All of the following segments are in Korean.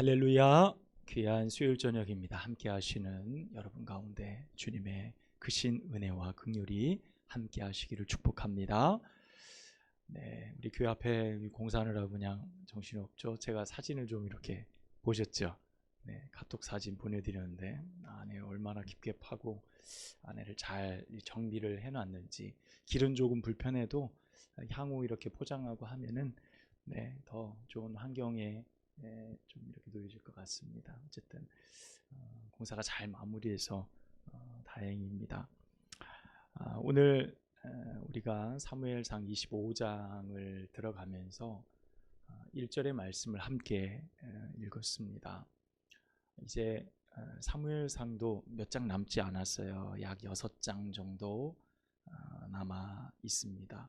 할렐루야. 귀한 수요일 저녁입니다. 함께 하시는 여러분 가운데 주님의 크신 은혜와 긍휼이 함께 하시기를 축복합니다. 네, 우리 교회 앞에 공사하느라 그냥 정신이 없죠. 제가 사진을 좀 이렇게 보셨죠? 네, 카톡 사진 보내드렸는데 안에 얼마나 깊게 파고 안에를 잘 정비를 해놨는지, 길은 조금 불편해도 향후 이렇게 포장하고 하면은 더 좋은 환경에 좀 이렇게 놓여질 것 같습니다. 어쨌든 공사가 잘 마무리해서 다행입니다. 오늘 우리가 사무엘상 25장을 들어가면서 1절의 말씀을 함께 읽었습니다. 이제 사무엘상도 몇 장 남지 않았어요. 약 6장 정도 남아 있습니다.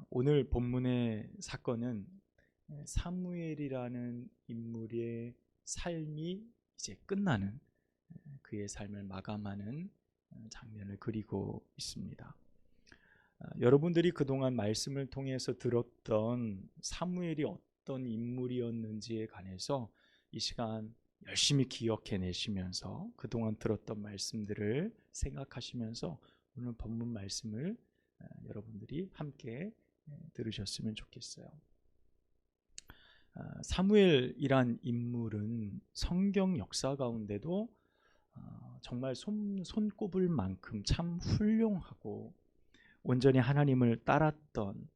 오늘 본문의 사건은 사무엘이라는 인물의 삶이 이제 끝나는, 그의 삶을 마감하는 장면을 그리고 있습니다. 여러분들이 그동안 말씀을 통해서 들었던 사무엘이 어떤 인물이었는지에 관해서 이 시간 열심히 기억해내시면서 그동안 들었던 말씀들을 생각하시면서 오늘 본문 말씀을 여러분들이 함께 들으셨으면 좋겠어요. 사무엘이란 인물은 성경 역사 가운데도 정말 손꼽을 만큼 참 훌륭하고 온전히 하나님을 따랐던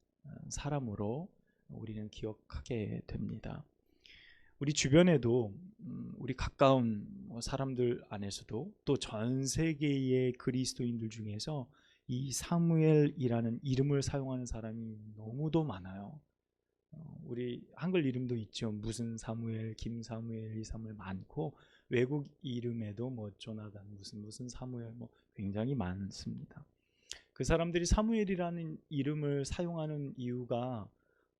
사람으로 우리는 기억하게 됩니다. 우리 주변에도 우리 가까운 사람들 안에서도 또 전 세계의 그리스도인들 중에서 이 사무엘이라는 이름을 사용하는 사람이 너무도 많아요. 우리 한글 이름도 있죠. 무슨 사무엘, 김 사무엘, 이 사무엘 많고, 외국 이름에도 조나단, 무슨 사무엘 굉장히 많습니다. 그 사람들이 사무엘이라는 이름을 사용하는 이유가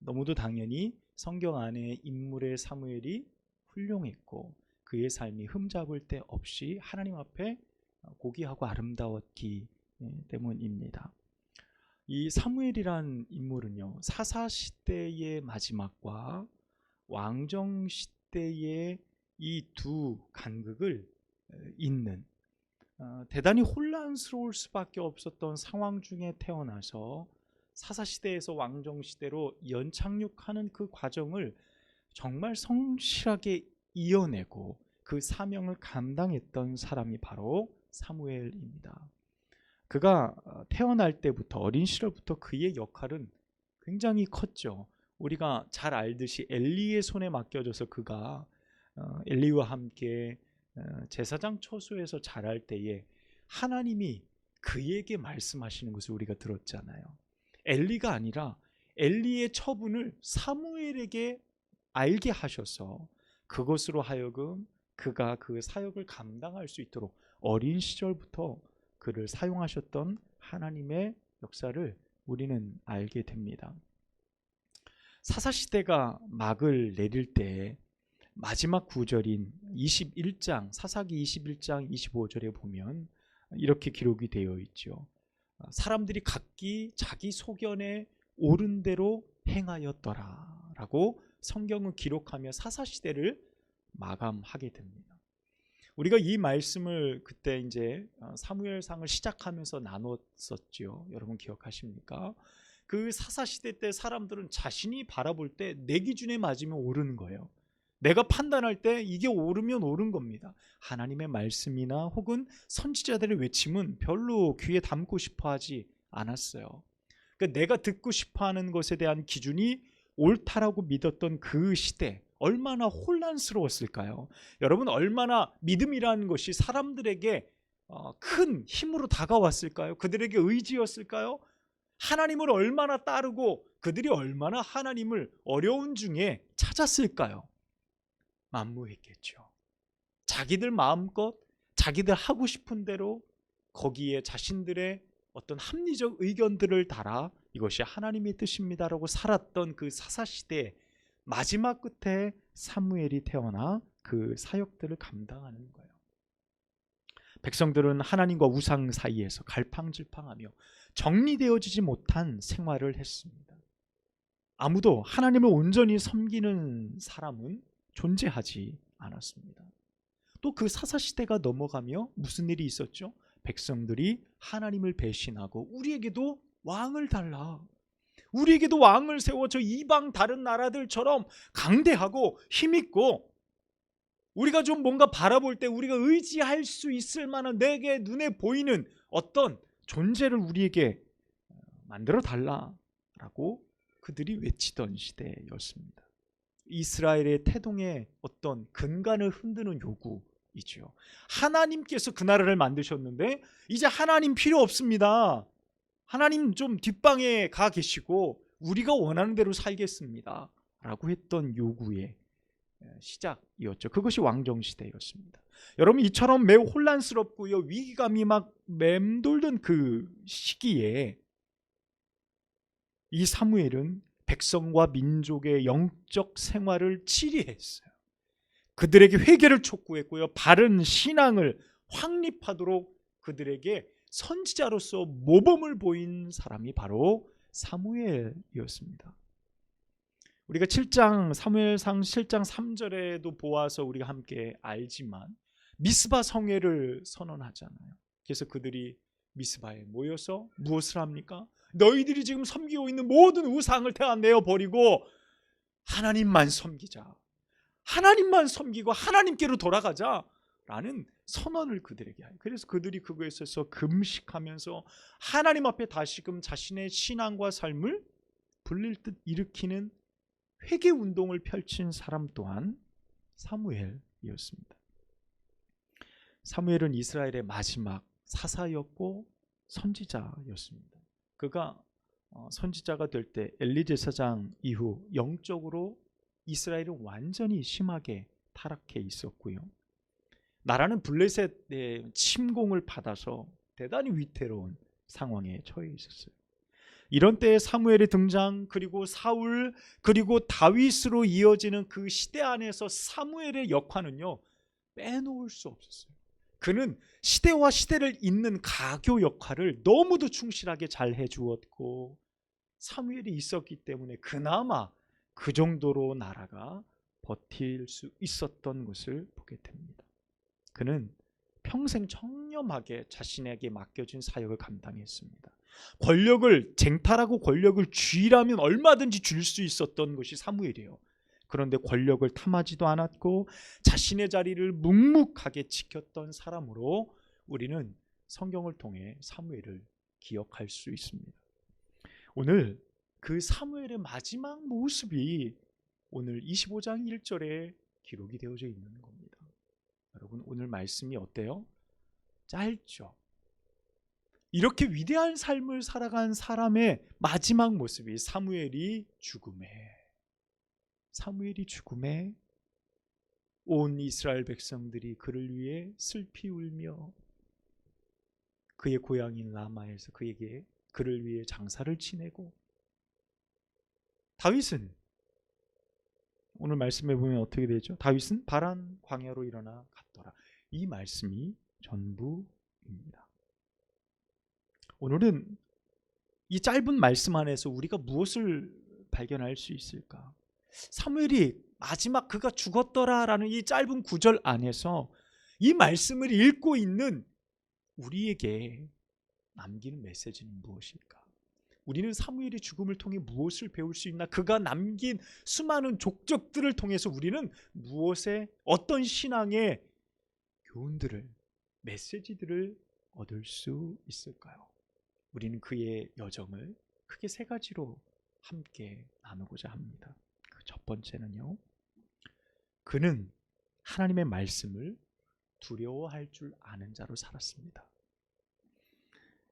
너무도 당연히 성경 안에 인물의 사무엘이 훌륭했고 그의 삶이 흠잡을 데 없이 하나님 앞에 고귀하고 아름다웠기 때문입니다. 이 사무엘이란 인물은요, 사사시대의 마지막과 왕정시대의 이 두 간극을 잇는 대단히 혼란스러울 수밖에 없었던 상황 중에 태어나서 사사시대에서 왕정시대로 연착륙하는 그 과정을 정말 성실하게 이어내고 그 사명을 감당했던 사람이 바로 사무엘입니다. 그가 태어날 때부터, 어린 시절부터 그의 역할은 굉장히 컸죠. 우리가 잘 알듯이 엘리의 손에 맡겨져서 그가 엘리와 함께 제사장 처소에서 자랄 때에 하나님이 그에게 말씀하시는 것을 우리가 들었잖아요. 엘리가 아니라 엘리의 처분을 사무엘에게 알게 하셔서 그것으로 하여금 그가 그 사역을 감당할 수 있도록 어린 시절부터 그를 사용하셨던 하나님의 역사를 우리는 알게 됩니다. 사사시대가 막을 내릴 때 마지막 구절인 21장, 사사기 21장 25절에 보면 이렇게 기록이 되어 있죠. 사람들이 각기 자기 소견에 옳은 대로 행하였더라 라고 성경을 기록하며 사사시대를 마감하게 됩니다. 우리가 이 말씀을 그때 이제 사무엘상을 시작하면서 나눴었죠. 여러분 기억하십니까? 그 사사시대 때 사람들은 자신이 바라볼 때 내 기준에 맞으면 옳은 거예요. 내가 판단할 때 이게 옳으면 옳은 겁니다. 하나님의 말씀이나 혹은 선지자들의 외침은 별로 귀에 담고 싶어 하지 않았어요. 그러니까 내가 듣고 싶어 하는 것에 대한 기준이 옳다라고 믿었던 그 시대, 얼마나 혼란스러웠을까요? 여러분, 얼마나 믿음이라는 것이 사람들에게 큰 힘으로 다가왔을까요? 그들에게 의지였을까요? 하나님을 얼마나 따르고 그들이 얼마나 하나님을 어려운 중에 찾았을까요? 만무했겠죠. 자기들 마음껏 자기들 하고 싶은 대로 거기에 자신들의 어떤 합리적 의견들을 달아 이것이 하나님의 뜻입니다라고 살았던 그 사사시대 마지막 끝에 사무엘이 태어나 그 사역들을 감당하는 거예요. 백성들은 하나님과 우상 사이에서 갈팡질팡하며 정리되어지지 못한 생활을 했습니다. 아무도 하나님을 온전히 섬기는 사람은 존재하지 않았습니다. 또 그 사사시대가 넘어가며 무슨 일이 있었죠? 백성들이 하나님을 배신하고 우리에게도 왕을 달라, 우리에게도 왕을 세워 저 이방 다른 나라들처럼 강대하고 힘있고 우리가 좀 뭔가 바라볼 때 우리가 의지할 수 있을 만한 내게 눈에 보이는 어떤 존재를 우리에게 만들어 달라라고 그들이 외치던 시대였습니다. 이스라엘의 태동의 어떤 근간을 흔드는 요구이죠. 하나님께서 그 나라를 만드셨는데 이제 하나님 필요 없습니다. 하나님 좀 뒷방에 가 계시고 우리가 원하는 대로 살겠습니다 라고 했던 요구의 시작이었죠. 그것이 왕정시대였습니다. 여러분, 이처럼 매우 혼란스럽고요, 위기감이 막 맴돌던 그 시기에 이 사무엘은 백성과 민족의 영적 생활을 치리했어요. 그들에게 회개를 촉구했고요, 바른 신앙을 확립하도록 그들에게 선지자로서 모범을 보인 사람이 바로 사무엘이었습니다. 우리가 7장 사무엘상 7장 3절에도 보아서 우리가 함께 알지만 미스바 성회를 선언하잖아요. 그래서 그들이 미스바에 모여서 무엇을 합니까? 너희들이 지금 섬기고 있는 모든 우상을 다 내어버리고 하나님만 섬기자, 하나님만 섬기고 하나님께로 돌아가자 라는 선언을 그들에게 해요. 그래서 그들이 그거에 있어서 금식하면서 하나님 앞에 다시금 자신의 신앙과 삶을 불릴 듯 일으키는 회개 운동을 펼친 사람 또한 사무엘이었습니다. 사무엘은 이스라엘의 마지막 사사였고 선지자였습니다. 그가 선지자가 될 때 엘리 제사장 이후 영적으로 이스라엘은 완전히 심하게 타락해 있었고요, 나라는 블레셋의 침공을 받아서 대단히 위태로운 상황에 처해 있었어요. 이런 때에 사무엘의 등장, 그리고 사울, 그리고 다윗으로 이어지는 그 시대 안에서 사무엘의 역할은요, 빼놓을 수 없었어요. 그는 시대와 시대를 잇는 가교 역할을 너무도 충실하게 잘 해주었고, 사무엘이 있었기 때문에 그나마 그 정도로 나라가 버틸 수 있었던 것을 보게 됩니다. 그는 평생 청렴하게 자신에게 맡겨진 사역을 감당했습니다. 권력을 쟁탈하고 권력을 쥐라면 얼마든지 줄 수 있었던 것이 사무엘이에요. 그런데 권력을 탐하지도 않았고 자신의 자리를 묵묵하게 지켰던 사람으로 우리는 성경을 통해 사무엘을 기억할 수 있습니다. 오늘 그 사무엘의 마지막 모습이 오늘 25장 1절에 기록이 되어져 있는 겁니다. 여러분, 오늘 말씀이 어때요? 짧죠? 이렇게 위대한 삶을 살아간 사람의 마지막 모습이 사무엘이 죽음에 온 이스라엘 백성들이 그를 위해 슬피 울며 그의 고향인 라마에서 그를 위해 장사를 지내고, 다윗은 오늘 말씀해 보면 어떻게 되죠? 다윗은 바란 광야로 일어나 갔더라. 이 말씀이 전부입니다. 오늘은 이 짧은 말씀 안에서 우리가 무엇을 발견할 수 있을까? 사무엘이 마지막 그가 죽었더라라는 이 짧은 구절 안에서 이 말씀을 읽고 있는 우리에게 남기는 메시지는 무엇일까? 우리는 사무엘의 죽음을 통해 무엇을 배울 수 있나? 그가 남긴 수많은 족적들을 통해서 우리는 어떤 신앙의 교훈들을, 메시지들을 얻을 수 있을까요? 우리는 그의 여정을 크게 세 가지로 함께 나누고자 합니다. 그 첫 번째는요, 그는 하나님의 말씀을 두려워할 줄 아는 자로 살았습니다.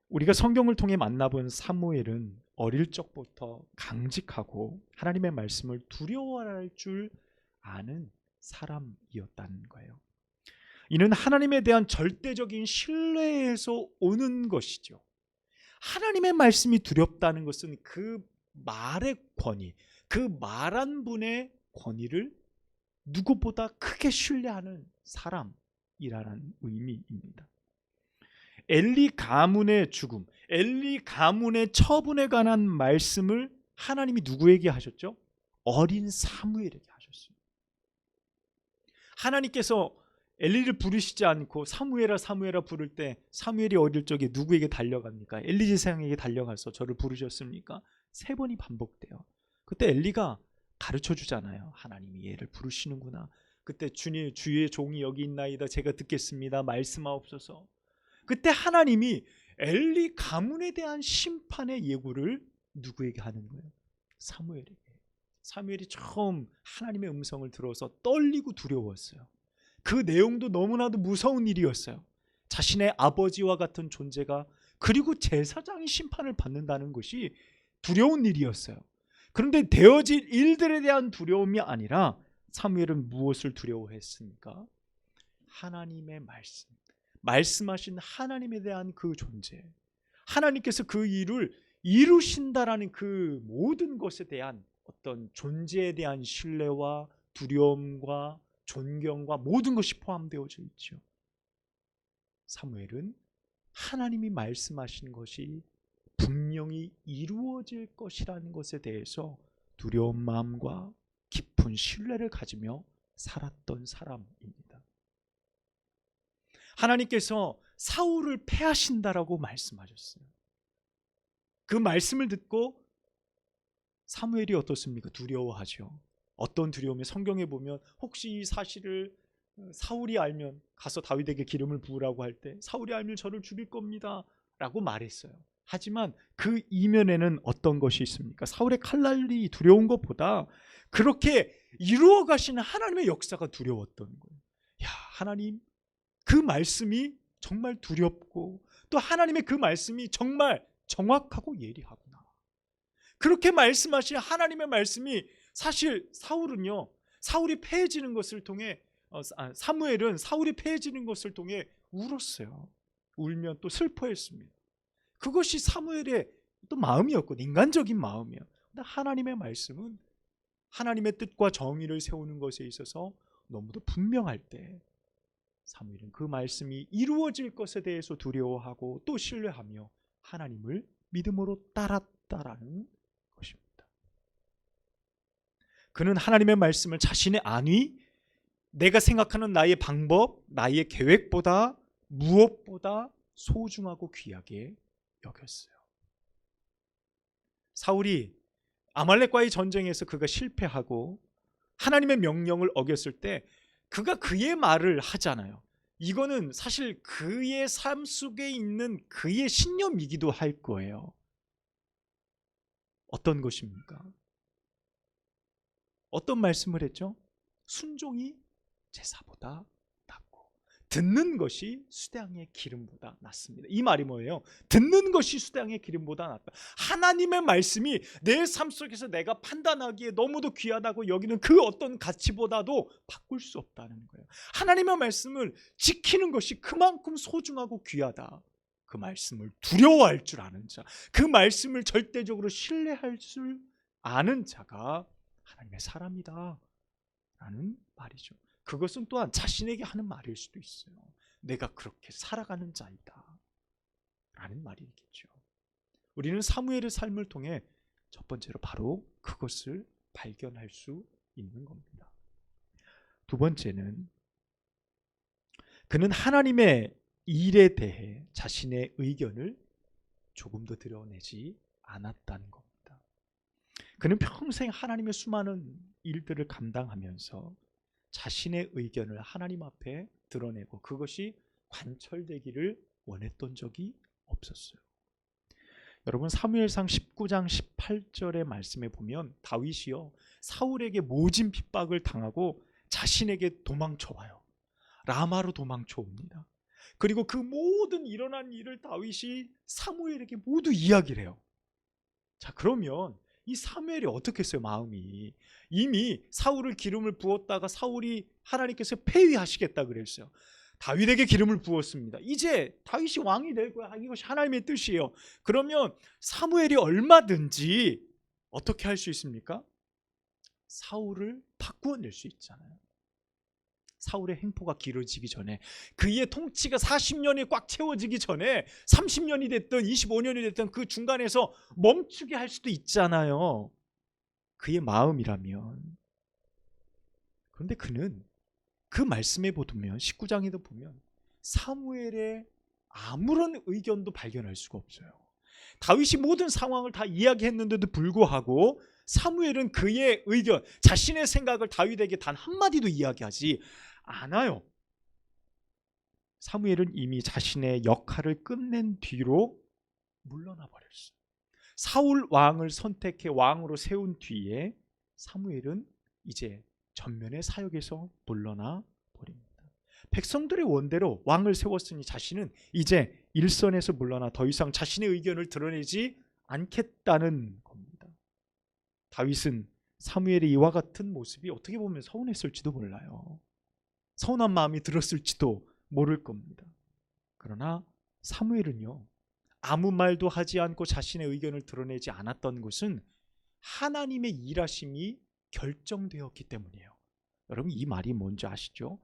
우리가 성경을 통해 만나본 사무엘은 어릴 적부터 강직하고 하나님의 말씀을 두려워할 줄 아는 사람이었다는 거예요. 이는 하나님에 대한 절대적인 신뢰에서 오는 것이죠. 하나님의 말씀이 두렵다는 것은 그 말의 권위, 그 말한 분의 권위를 누구보다 크게 신뢰하는 사람이라는 의미입니다. 엘리 가문의 죽음, 엘리 가문의 처분에 관한 말씀을 하나님이 누구에게 하셨죠? 어린 사무엘에게 하셨어요. 하나님께서 엘리를 부르시지 않고 사무엘아 사무엘아 부를 때 사무엘이 어릴 적에 누구에게 달려갑니까? 엘리 제사장에게 달려가서 저를 부르셨습니까? 3번이 반복돼요. 그때 엘리가 가르쳐 주잖아요. 하나님이 얘를 부르시는구나. 그때 주님 주의 종이 여기 있나이다. 제가 듣겠습니다. 말씀하옵소서. 그때 하나님이 엘리 가문에 대한 심판의 예고를 누구에게 하는 거예요? 사무엘에게. 사무엘이 처음 하나님의 음성을 들어서 떨리고 두려웠어요. 그 내용도 너무나도 무서운 일이었어요. 자신의 아버지와 같은 존재가 그리고 제사장이 심판을 받는다는 것이 두려운 일이었어요. 그런데 되어질 일들에 대한 두려움이 아니라 사무엘은 무엇을 두려워했습니까? 하나님의 말씀, 말씀하신 하나님에 대한 그 존재, 하나님께서 그 일을 이루신다라는 그 모든 것에 대한 어떤 존재에 대한 신뢰와 두려움과 존경과 모든 것이 포함되어져 있죠. 사무엘은 하나님이 말씀하신 것이 분명히 이루어질 것이라는 것에 대해서 두려운 마음과 깊은 신뢰를 가지며 살았던 사람입니다. 하나님께서 사울을 패하신다라고 말씀하셨어요. 그 말씀을 듣고 사무엘이 어떻습니까? 두려워하죠. 어떤 두려움이 성경에 보면 혹시 이 사실을 사울이 알면 가서 다윗에게 기름을 부으라고 할 때 사울이 알면 저를 죽일 겁니다 라고 말했어요. 하지만 그 이면에는 어떤 것이 있습니까? 사울의 칼날이 두려운 것보다 그렇게 이루어 가시는 하나님의 역사가 두려웠던 거예요. 야, 하나님 그 말씀이 정말 두렵고 또 하나님의 그 말씀이 정말 정확하고 예리하구나. 그렇게 말씀하신 하나님의 말씀이 사실 사울은요, 사울이 패해지는 것을 통해 사무엘은 사울이 패해지는 것을 통해 울었어요. 울면 또 슬퍼했습니다. 그것이 사무엘의 또 마음이었거든요. 인간적인 마음이에요. 근데 하나님의 말씀은 하나님의 뜻과 정의를 세우는 것에 있어서 너무도 분명할 때 사무엘은 그 말씀이 이루어질 것에 대해서 두려워하고 또 신뢰하며 하나님을 믿음으로 따랐다라는 것입니다. 그는 하나님의 말씀을 자신의 안위, 내가 생각하는 나의 방법, 나의 계획보다 무엇보다 소중하고 귀하게 여겼어요. 사울이 아말렉과의 전쟁에서 그가 실패하고 하나님의 명령을 어겼을 때 그가 그의 말을 하잖아요. 이거는 사실 그의 삶 속에 있는 그의 신념이기도 할 거예요. 어떤 것입니까? 어떤 말씀을 했죠? 순종이 제사보다 낫고 듣는 것이 수양의 기름보다 낫습니다. 이 말이 뭐예요? 듣는 것이 수양의 기름보다 낫다. 하나님의 말씀이 내 삶 속에서 내가 판단하기에 너무도 귀하다고 여기는 그 어떤 가치보다도 바꿀 수 없다는 거예요. 하나님의 말씀을 지키는 것이 그만큼 소중하고 귀하다. 그 말씀을 두려워할 줄 아는 자, 그 말씀을 절대적으로 신뢰할 줄 아는 자가 하나님의 사람이다 라는 말이죠. 그것은 또한 자신에게 하는 말일 수도 있어요. 내가 그렇게 살아가는 자이다 라는 말이겠죠. 우리는 사무엘의 삶을 통해 첫 번째로 바로 그것을 발견할 수 있는 겁니다. 두 번째는 그는 하나님의 일에 대해 자신의 의견을 조금도 드러내지 않았다는 겁니다. 그는 평생 하나님의 수많은 일들을 감당하면서 자신의 의견을 하나님 앞에 드러내고 그것이 관철되기를 원했던 적이 없었어요. 여러분 사무엘상 19장 18절의 말씀에 보면 다윗이요 사울에게 모진 핍박을 당하고 자신에게 도망쳐와요. 라마로 도망쳐옵니다. 그리고 그 모든 일어난 일을 다윗이 사무엘에게 모두 이야기를 해요. 자, 그러면 이 사무엘이 어떻겠어요? 마음이 이미 사울을 기름을 부었다가 사울이 하나님께서 폐위하시겠다 그랬어요. 다윗에게 기름을 부었습니다. 이제 다윗이 왕이 될 거야. 이것이 하나님의 뜻이에요. 그러면 사무엘이 얼마든지 어떻게 할 수 있습니까? 사울을 바꾸어낼 수 있잖아요. 사울의 행포가 길어지기 전에, 그의 통치가 40년이 꽉 채워지기 전에 30년이 됐든 25년이 됐든 그 중간에서 멈추게 할 수도 있잖아요. 그의 마음이라면. 그런데 그는 그 말씀에 보면 19장에도 보면 사무엘의 아무런 의견도 발견할 수가 없어요. 다윗이 모든 상황을 다 이야기했는데도 불구하고 사무엘은 그의 의견, 자신의 생각을 다윗에게 단 한마디도 이야기하지 않아요. 사무엘은 이미 자신의 역할을 끝낸 뒤로 물러나 버렸어요. 사울 왕을 선택해 왕으로 세운 뒤에 사무엘은 이제 전면의 사역에서 물러나 버립니다. 백성들의 원대로 왕을 세웠으니 자신은 이제 일선에서 물러나 더 이상 자신의 의견을 드러내지 않겠다는 겁니다. 다윗은 사무엘의 이와 같은 모습이 어떻게 보면 서운했을지도 몰라요. 서운한 마음이 들었을지도 모를 겁니다. 그러나 사무엘은요, 아무 말도 하지 않고 자신의 의견을 드러내지 않았던 것은 하나님의 일하심이 결정되었기 때문이에요. 여러분, 이 말이 뭔지 아시죠?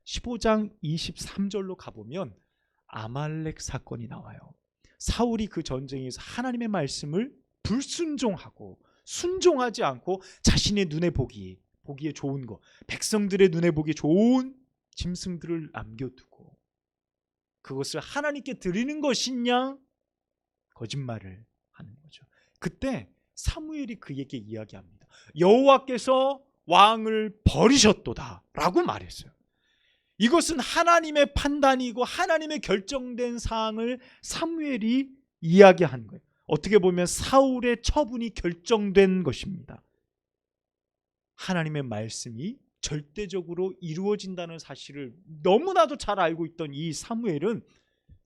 15장 23절로 가보면 아말렉 사건이 나와요. 사울이 그 전쟁에서 하나님의 말씀을 불순종하고 순종하지 않고 자신의 눈에 보기에 좋은 거, 백성들의 눈에 보기 좋은 짐승들을 남겨두고 그것을 하나님께 드리는 것이냐? 거짓말을 하는 거죠. 그때 사무엘이 그에게 이야기합니다. 여호와께서 왕을 버리셨도다 라고 말했어요. 이것은 하나님의 판단이고 하나님의 결정된 사항을 사무엘이 이야기한 거예요. 어떻게 보면 사울의 처분이 결정된 것입니다. 하나님의 말씀이 절대적으로 이루어진다는 사실을 너무나도 잘 알고 있던 이 사무엘은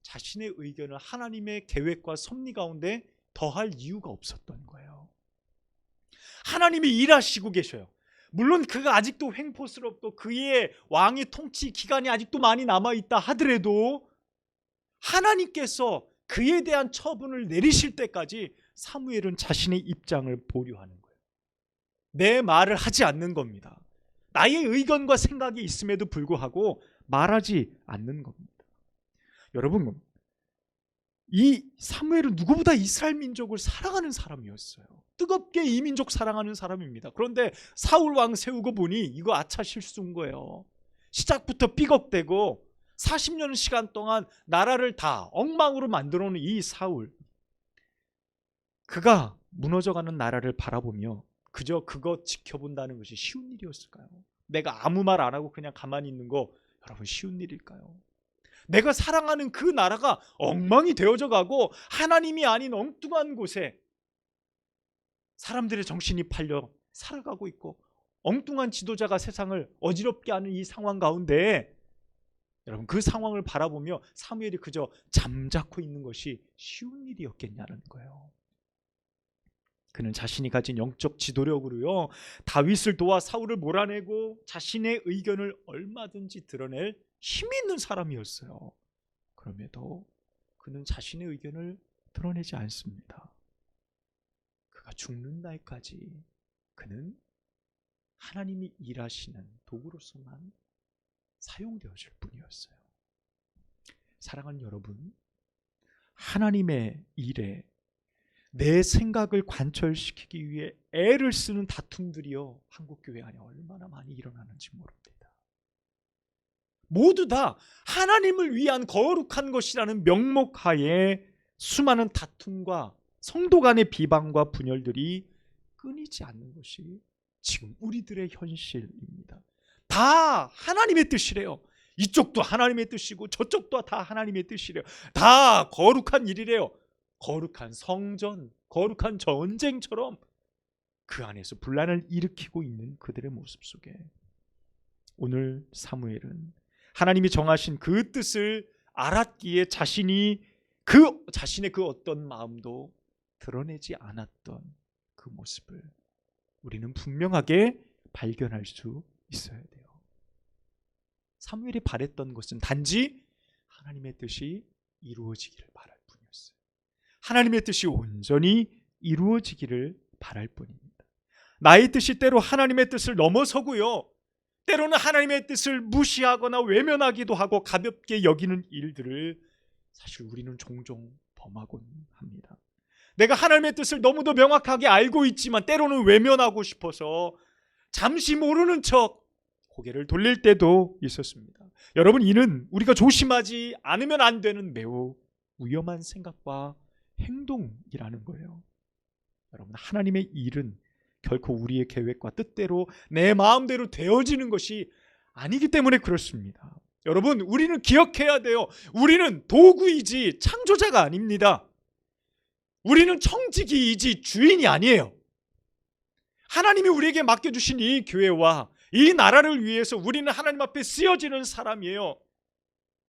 자신의 의견을 하나님의 계획과 섭리 가운데 더할 이유가 없었던 거예요. 하나님이 일하시고 계셔요. 물론 그가 아직도 횡포스럽고 그의 왕의 통치 기간이 아직도 많이 남아있다 하더라도 하나님께서 그에 대한 처분을 내리실 때까지 사무엘은 자신의 입장을 보류하는 거예요. 내 말을 하지 않는 겁니다. 나의 의견과 생각이 있음에도 불구하고 말하지 않는 겁니다. 여러분, 이 사무엘은 누구보다 이스라엘 민족을 사랑하는 사람이었어요. 뜨겁게 이 민족 사랑하는 사람입니다. 그런데 사울 왕 세우고 보니 이거 아차 실수인 거예요. 시작부터 삐걱대고 40년 시간 동안 나라를 다 엉망으로 만들어 놓은 이 사울, 그가 무너져가는 나라를 바라보며 그저 그것 지켜본다는 것이 쉬운 일이었을까요? 내가 아무 말 안 하고 그냥 가만히 있는 거 여러분 쉬운 일일까요? 내가 사랑하는 그 나라가 엉망이 되어져 가고 하나님이 아닌 엉뚱한 곳에 사람들의 정신이 팔려 살아가고 있고 엉뚱한 지도자가 세상을 어지럽게 하는 이 상황 가운데 여러분, 그 상황을 바라보며 사무엘이 그저 잠자코 있는 것이 쉬운 일이었겠냐는 거예요. 그는 자신이 가진 영적 지도력으로요, 다윗을 도와 사울을 몰아내고 자신의 의견을 얼마든지 드러낼 힘이 있는 사람이었어요. 그럼에도 그는 자신의 의견을 드러내지 않습니다. 그가 죽는 날까지 그는 하나님이 일하시는 도구로서만 사용되어질 뿐이었어요. 사랑하는 여러분, 하나님의 일에 내 생각을 관철시키기 위해 애를 쓰는 다툼들이요, 한국교회 안에 얼마나 많이 일어나는지 모릅니다. 모두 다 하나님을 위한 거룩한 것이라는 명목하에 수많은 다툼과 성도 간의 비방과 분열들이 끊이지 않는 것이 지금 우리들의 현실입니다. 다 하나님의 뜻이래요. 이쪽도 하나님의 뜻이고 저쪽도 다 하나님의 뜻이래요. 다 거룩한 일이래요. 거룩한 성전, 거룩한 전쟁처럼 그 안에서 분란을 일으키고 있는 그들의 모습 속에 오늘 사무엘은 하나님이 정하신 그 뜻을 알았기에 자신의 그 어떤 마음도 드러내지 않았던 그 모습을 우리는 분명하게 발견할 수 있어야 돼요. 사무엘이 바랬던 것은 단지 하나님의 뜻이 이루어지기를 바랄 뿐이었어요. 하나님의 뜻이 온전히 이루어지기를 바랄 뿐입니다. 나의 뜻이 때로 하나님의 뜻을 넘어서고요, 때로는 하나님의 뜻을 무시하거나 외면하기도 하고 가볍게 여기는 일들을 사실 우리는 종종 범하곤 합니다. 내가 하나님의 뜻을 너무도 명확하게 알고 있지만 때로는 외면하고 싶어서 잠시 모르는 척 고개를 돌릴 때도 있었습니다. 여러분, 이는 우리가 조심하지 않으면 안 되는 매우 위험한 생각과 행동이라는 거예요. 여러분, 하나님의 일은 결코 우리의 계획과 뜻대로 내 마음대로 되어지는 것이 아니기 때문에 그렇습니다. 여러분, 우리는 기억해야 돼요. 우리는 도구이지 창조자가 아닙니다. 우리는 청지기이지 주인이 아니에요. 하나님이 우리에게 맡겨주신 이 교회와 이 나라를 위해서 우리는 하나님 앞에 쓰여지는 사람이에요.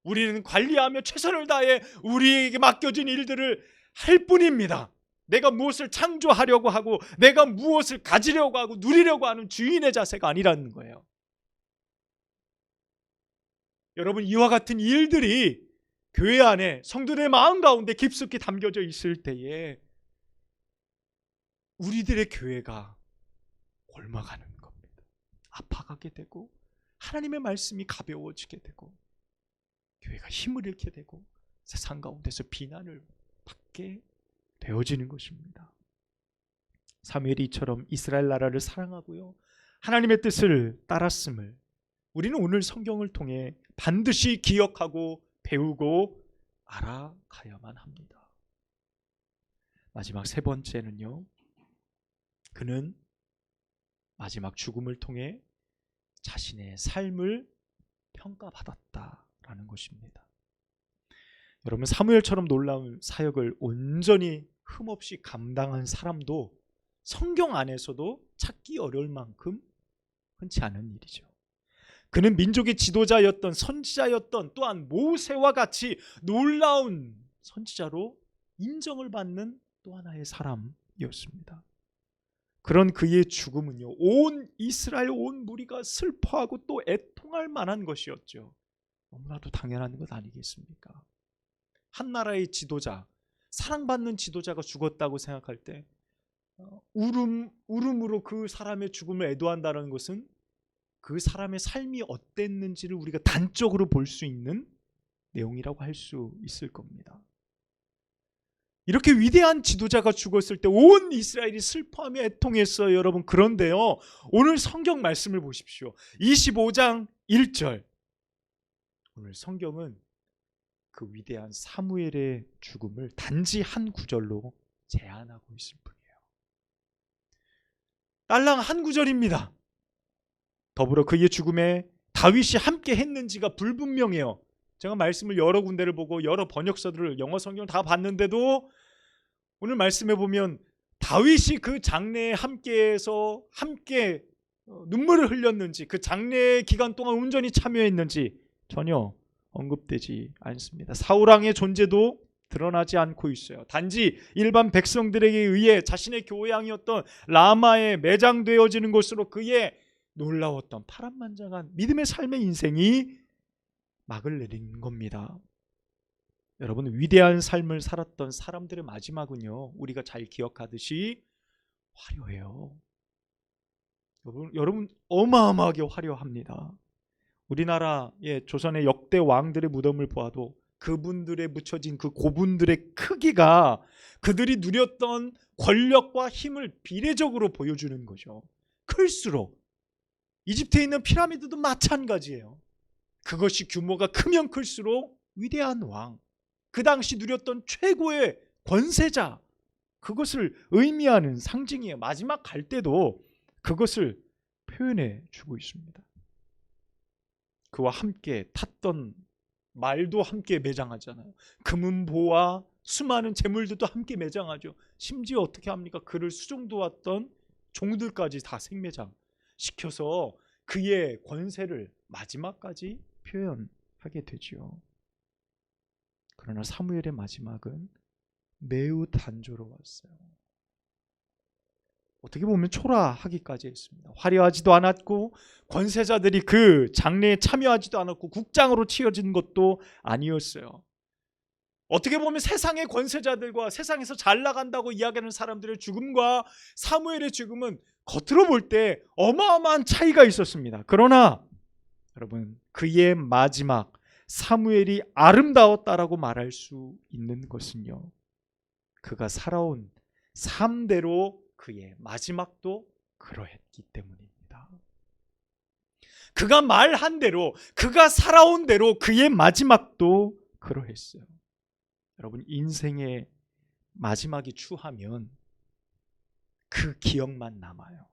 우리는 관리하며 최선을 다해 우리에게 맡겨진 일들을 할 뿐입니다. 내가 무엇을 창조하려고 하고 내가 무엇을 가지려고 하고 누리려고 하는 주인의 자세가 아니라는 거예요. 여러분, 이와 같은 일들이 교회 안에 성도들의 마음 가운데 깊숙이 담겨져 있을 때에 우리들의 교회가 옮아가는 겁니다. 아파가게 되고 하나님의 말씀이 가벼워지게 되고 교회가 힘을 잃게 되고 세상 가운데서 비난을 받게 되어지는 것입니다. 사무엘이 이처럼 이스라엘 나라를 사랑하고요, 하나님의 뜻을 따랐음을 우리는 오늘 성경을 통해 반드시 기억하고 배우고 알아가야만 합니다. 마지막 세 번째는요, 그는 마지막 죽음을 통해 자신의 삶을 평가받았다라는 것입니다. 여러분, 사무엘처럼 놀라운 사역을 온전히 흠없이 감당한 사람도 성경 안에서도 찾기 어려울 만큼 흔치 않은 일이죠. 그는 민족의 지도자였던 선지자였던 또한 모세와 같이 놀라운 선지자로 인정을 받는 또 하나의 사람이었습니다. 그런 그의 죽음은요, 온 이스라엘 온 무리가 슬퍼하고 또 애통할 만한 것이었죠. 너무나도 당연한 것 아니겠습니까? 한 나라의 지도자, 사랑받는 지도자가 죽었다고 생각할 때 울음으로 그 사람의 죽음을 애도한다는 것은 그 사람의 삶이 어땠는지를 우리가 단적으로 볼 수 있는 내용이라고 할 수 있을 겁니다. 이렇게 위대한 지도자가 죽었을 때 온 이스라엘이 슬퍼하며 애통했어요, 여러분. 그런데요, 오늘 성경 말씀을 보십시오. 25장 1절. 오늘 성경은 그 위대한 사무엘의 죽음을 단지 한 구절로 제안하고 있을 뿐이에요. 딸랑 한 구절입니다. 더불어 그의 죽음에 다윗이 함께 했는지가 불분명해요. 제가 말씀을 여러 군데를 보고 여러 번역서들을 영어 성경을 다 봤는데도 오늘 말씀해 보면 다윗이 그 장례에 함께해서 함께 눈물을 흘렸는지, 그 장례 기간 동안 온전히 참여했는지 전혀 언급되지 않습니다. 사울 왕의 존재도 드러나지 않고 있어요. 단지 일반 백성들에게 의해 자신의 교양이었던 라마에 매장되어지는 것으로 그의 놀라웠던 파란만장한 믿음의 삶의 인생이 막을 내린 겁니다. 여러분, 위대한 삶을 살았던 사람들의 마지막은요, 우리가 잘 기억하듯이 화려해요. 여러분 어마어마하게 화려합니다. 우리나라의 조선의 역대 왕들의 무덤을 보아도 그분들의 묻혀진 그 고분들의 크기가 그들이 누렸던 권력과 힘을 비례적으로 보여주는 거죠. 클수록 이집트에 있는 피라미드도 마찬가지예요. 그것이 규모가 크면 클수록 위대한 왕, 그 당시 누렸던 최고의 권세자, 그것을 의미하는 상징이에요. 마지막 갈 때도 그것을 표현해 주고 있습니다. 그와 함께 탔던 말도 함께 매장하잖아요. 금은보와 수많은 재물들도 함께 매장하죠. 심지어 어떻게 합니까? 그를 수종도왔던 종들까지 다 생매장 시켜서 그의 권세를 마지막까지 표현하게 되죠. 그러나 사무엘의 마지막은 매우 단조로웠어요. 어떻게 보면 초라하기까지 했습니다. 화려하지도 않았고 권세자들이 그 장례에 참여하지도 않았고 국장으로 치러진 것도 아니었어요. 어떻게 보면 세상의 권세자들과 세상에서 잘 나간다고 이야기하는 사람들의 죽음과 사무엘의 죽음은 겉으로 볼 때 어마어마한 차이가 있었습니다. 그러나 여러분, 그의 마지막 사무엘이 아름다웠다라고 말할 수 있는 것은요, 그가 살아온 삶대로 그의 마지막도 그러했기 때문입니다. 그가 말한 대로, 그가 살아온 대로 그의 마지막도 그러했어요. 여러분, 인생의 마지막이 추하면 그 기억만 남아요.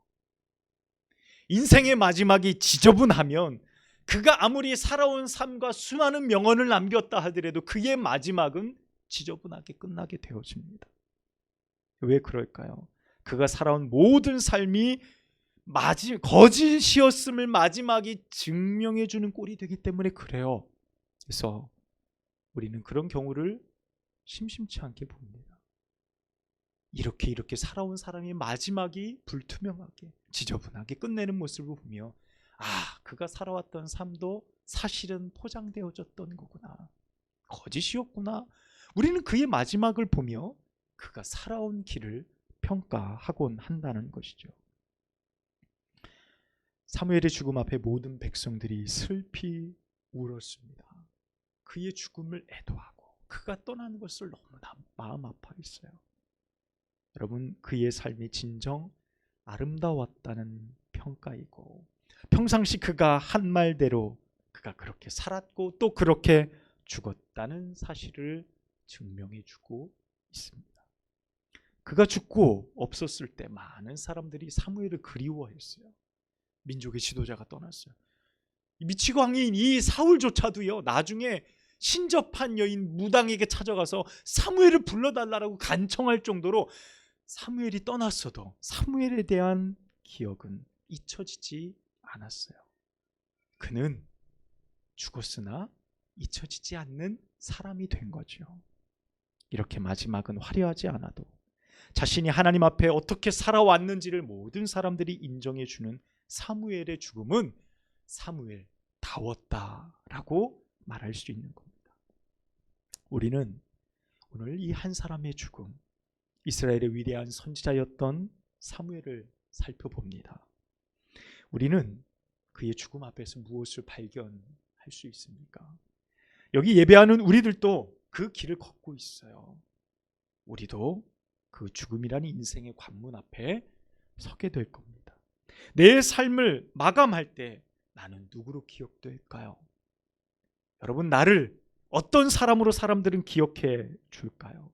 인생의 마지막이 지저분하면 그가 아무리 살아온 삶과 수많은 명언을 남겼다 하더라도 그의 마지막은 지저분하게 끝나게 되어집니다. 왜 그럴까요? 그가 살아온 모든 삶이 거짓이었음을 마지막이 증명해 주는 꼴이 되기 때문에 그래요. 그래서 우리는 그런 경우를 심심치 않게 봅니다. 이렇게 살아온 사람이 마지막이 불투명하게 지저분하게 끝내는 모습을 보며, 그가 살아왔던 삶도 사실은 포장되어졌던 거구나, 거짓이었구나. 우리는 그의 마지막을 보며 그가 살아온 길을 평가하곤 한다는 것이죠. 사무엘의 죽음 앞에 모든 백성들이 슬피 울었습니다. 그의 죽음을 애도하고 그가 떠나는 것을 너무나 마음 아파했어요. 여러분, 그의 삶이 진정 아름다웠다는 평가이고, 평상시 그가 한 말대로 그가 그렇게 살았고 또 그렇게 죽었다는 사실을 증명해 주고 있습니다. 그가 죽고 없었을 때 많은 사람들이 사무엘을 그리워했어요. 민족의 지도자가 떠났어요. 미치광이인 이 사울조차도요, 나중에 신접한 여인 무당에게 찾아가서 사무엘을 불러달라고 간청할 정도로 사무엘이 떠났어도 사무엘에 대한 기억은 잊혀지지 않았어요. 그는 죽었으나 잊혀지지 않는 사람이 된 거죠. 이렇게 마지막은 화려하지 않아도 자신이 하나님 앞에 어떻게 살아왔는지를 모든 사람들이 인정해 주는 사무엘의 죽음은 사무엘다웠다라고 말할 수 있는 겁니다. 우리는 오늘 이 한 사람의 죽음, 이스라엘의 위대한 선지자였던 사무엘을 살펴봅니다. 우리는 그의 죽음 앞에서 무엇을 발견할 수 있습니까? 여기 예배하는 우리들도 그 길을 걷고 있어요. 우리도 그 죽음이라는 인생의 관문 앞에 서게 될 겁니다. 내 삶을 마감할 때 나는 누구로 기억될까요? 여러분, 나를 어떤 사람으로 사람들은 기억해 줄까요?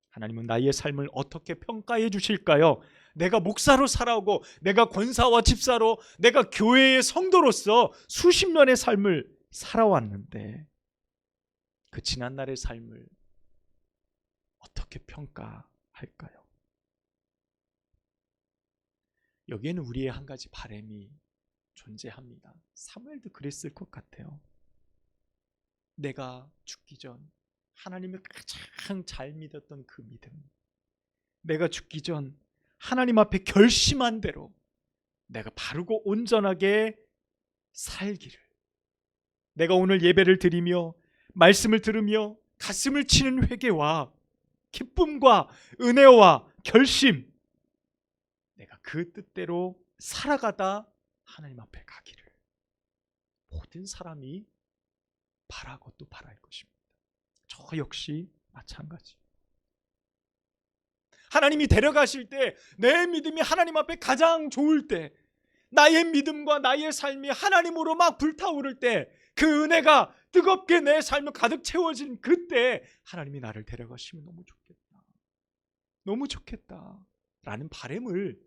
하나님은 나의 삶을 어떻게 평가해 주실까요? 내가 목사로 살아오고 내가 권사와 집사로 내가 교회의 성도로서 수십 년의 삶을 살아왔는데 그 지난날의 삶을 어떻게 평가할까요? 여기에는 우리의 한 가지 바람이 존재합니다. 사무엘도 그랬을 것 같아요. 내가 죽기 전 하나님을 가장 잘 믿었던 그 믿음, 내가 죽기 전 하나님 앞에 결심한 대로 내가 바르고 온전하게 살기를, 내가 오늘 예배를 드리며 말씀을 들으며 가슴을 치는 회개와 기쁨과 은혜와 결심, 내가 그 뜻대로 살아가다 하나님 앞에 가기를 모든 사람이 바라고 또 바랄 것입니다. 저 역시 마찬가지. 하나님이 데려가실 때 내 믿음이 하나님 앞에 가장 좋을 때, 나의 믿음과 나의 삶이 하나님으로 막 불타오를 때, 그 은혜가 뜨겁게 내 삶을 가득 채워진 그때 하나님이 나를 데려가시면 너무 좋겠다, 너무 좋겠다 라는 바람을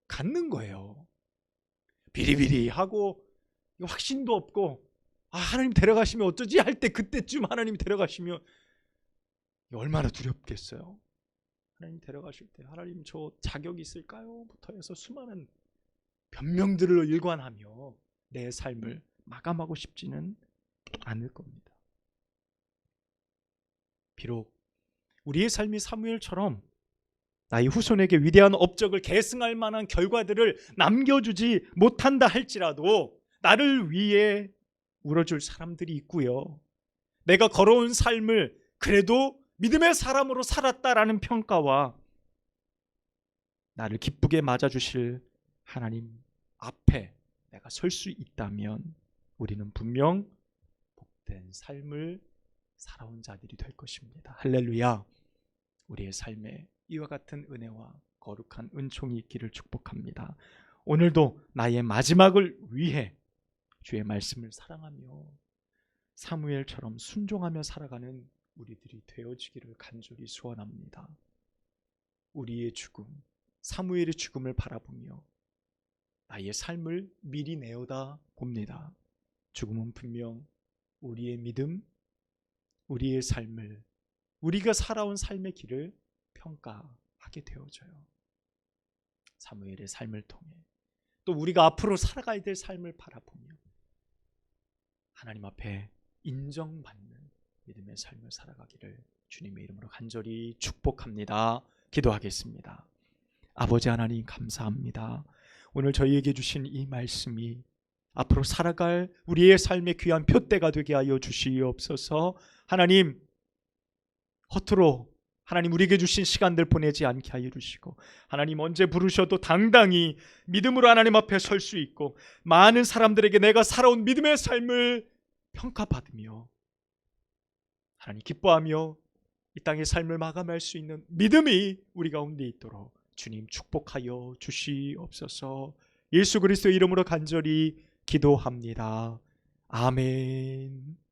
갖는 거예요. 비리비리하고 확신도 없고 하나님 데려가시면 어쩌지 할 때, 그때쯤 하나님 데려가시면 얼마나 두렵겠어요. 하나님 데려가실 때 하나님 저 자격이 있을까요? 부터 해서 수많은 변명들을 일관하며 내 삶을 마감하고 싶지는 않을 겁니다. 비록 우리의 삶이 사무엘처럼 나의 후손에게 위대한 업적을 계승할 만한 결과들을 남겨주지 못한다 할지라도 나를 위해 울어줄 사람들이 있고요, 내가 걸어온 삶을 그래도 믿음의 사람으로 살았다라는 평가와 나를 기쁘게 맞아주실 하나님 앞에 내가 설 수 있다면 우리는 분명 복된 삶을 살아온 자들이 될 것입니다. 할렐루야. 우리의 삶에 이와 같은 은혜와 거룩한 은총이 있기를 축복합니다. 오늘도 나의 마지막을 위해 주의 말씀을 사랑하며 사무엘처럼 순종하며 살아가는 우리들이 되어지기를 간절히 소원합니다. 우리의 죽음, 사무엘의 죽음을 바라보며 나의 삶을 미리 내어다 봅니다. 죽음은 분명 우리의 믿음, 우리의 삶을, 우리가 살아온 삶의 길을 평가하게 되어져요. 사무엘의 삶을 통해 또 우리가 앞으로 살아가야 될 삶을 바라보며 하나님 앞에 인정받는 믿음의 삶을 살아가기를 주님의 이름으로 간절히 축복합니다. 기도하겠습니다. 아버지 하나님 감사합니다. 오늘 저희에게 주신 이 말씀이 앞으로 살아갈 우리의 삶의 귀한 표대가 되게 하여 주시옵소서. 하나님, 허투루 하나님 우리에게 주신 시간들 보내지 않게 하여 주시고, 하나님 언제 부르셔도 당당히 믿음으로 하나님 앞에 설 수 있고, 많은 사람들에게 내가 살아온 믿음의 삶을 평가받으며 하나님 기뻐하며 이 땅의 삶을 마감할 수 있는 믿음이 우리 가운데 있도록 주님 축복하여 주시옵소서. 예수 그리스도의 이름으로 간절히 기도합니다. 아멘.